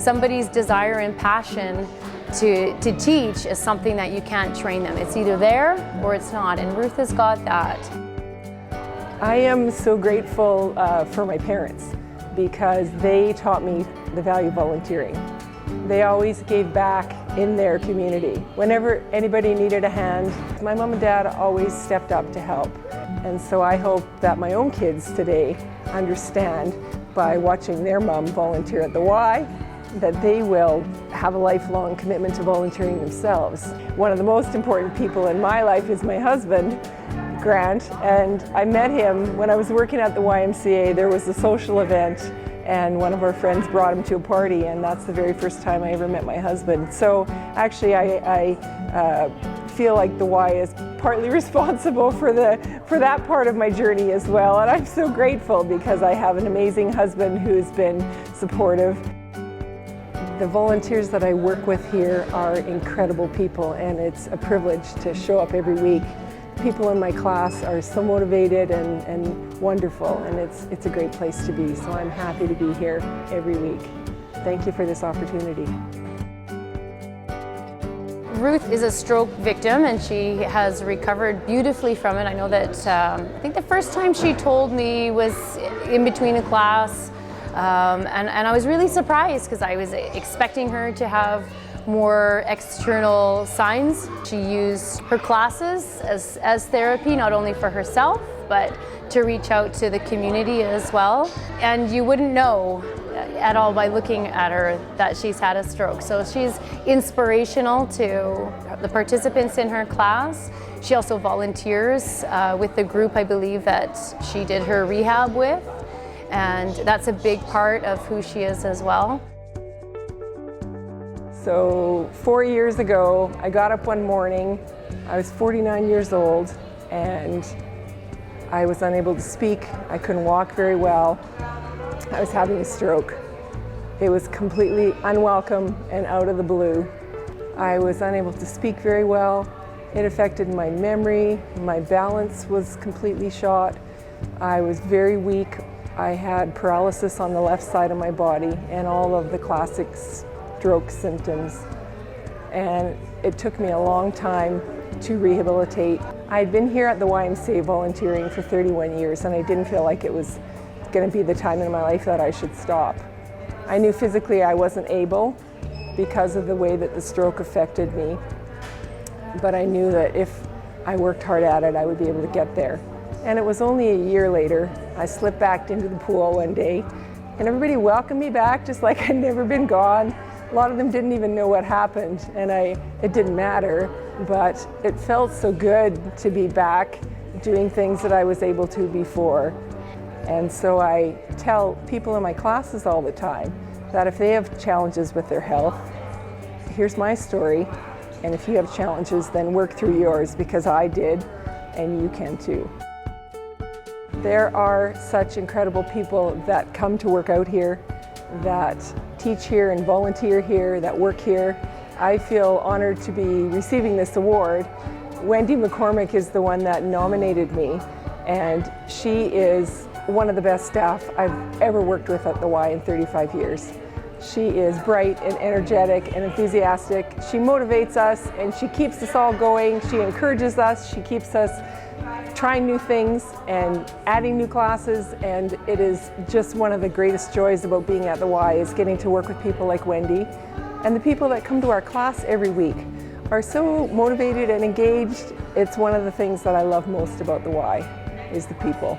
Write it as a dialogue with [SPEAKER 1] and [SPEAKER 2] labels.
[SPEAKER 1] somebody's desire and passion to teach is something that you can't train them. It's either there or it's not, and Ruth has got that.
[SPEAKER 2] I am so grateful for my parents because they taught me the value of volunteering. They always gave back in their community. Whenever anybody needed a hand, my mom and dad always stepped up to help. And so I hope that my own kids today understand by watching their mom volunteer at the Y that they will have a lifelong commitment to volunteering themselves. One of the most important people in my life is my husband, Grant, and I met him when I was working at the YMCA. There was a social event and one of our friends brought him to a party, and that's the very first time I ever met my husband. So actually I feel like the Y is partly responsible for that part of my journey as well, and I'm so grateful because I have an amazing husband who's been supportive. The volunteers that I work with here are incredible people, and it's a privilege to show up every week. People in my class are so motivated and wonderful, and it's a great place to be, so I'm happy to be here every week. Thank you for this opportunity.
[SPEAKER 1] Ruth is a stroke victim and she has recovered beautifully from it. I know that, I think the first time she told me was in between a class, and I was really surprised because I was expecting her to have more external signs. She used her classes as therapy, not only for herself, but to reach out to the community as well. And you wouldn't know at all by looking at her that she's had a stroke. So she's inspirational to the participants in her class. She also volunteers with the group, I believe, that she did her rehab with. And that's a big part of who she is as well.
[SPEAKER 2] So 4 years ago, I got up one morning. I was 49 years old and I was unable to speak. I couldn't walk very well. I was having a stroke. It was completely unwelcome and out of the blue. I was unable to speak very well. It affected my memory. My balance was completely shot. I was very weak. I had paralysis on the left side of my body and all of the classic stroke symptoms. And it took me a long time to rehabilitate. I'd been here at the YMCA volunteering for 31 years and I didn't feel like it was going to be the time in my life that I should stop. I knew physically I wasn't able because of the way that the stroke affected me, but I knew that if I worked hard at it, I would be able to get there. And it was only a year later, I slipped back into the pool one day and everybody welcomed me back just like I'd never been gone. A lot of them didn't even know what happened, and it didn't matter, but it felt so good to be back doing things that I was able to before. And so I tell people in my classes all the time that if they have challenges with their health, here's my story, and if you have challenges, then work through yours, because I did, and you can too. There are such incredible people that come to work out here, that teach here and volunteer here, that work here. I feel honored to be receiving this award. Wendy McCormick is the one that nominated me, and she is one of the best staff I've ever worked with at the Y in 35 years. She is bright and energetic and enthusiastic. She motivates us and she keeps us all going. She encourages us. She keeps us trying new things and adding new classes, and it is just one of the greatest joys about being at the Y is getting to work with people like Wendy. And the people that come to our class every week are so motivated and engaged. It's one of the things that I love most about the Y is the people.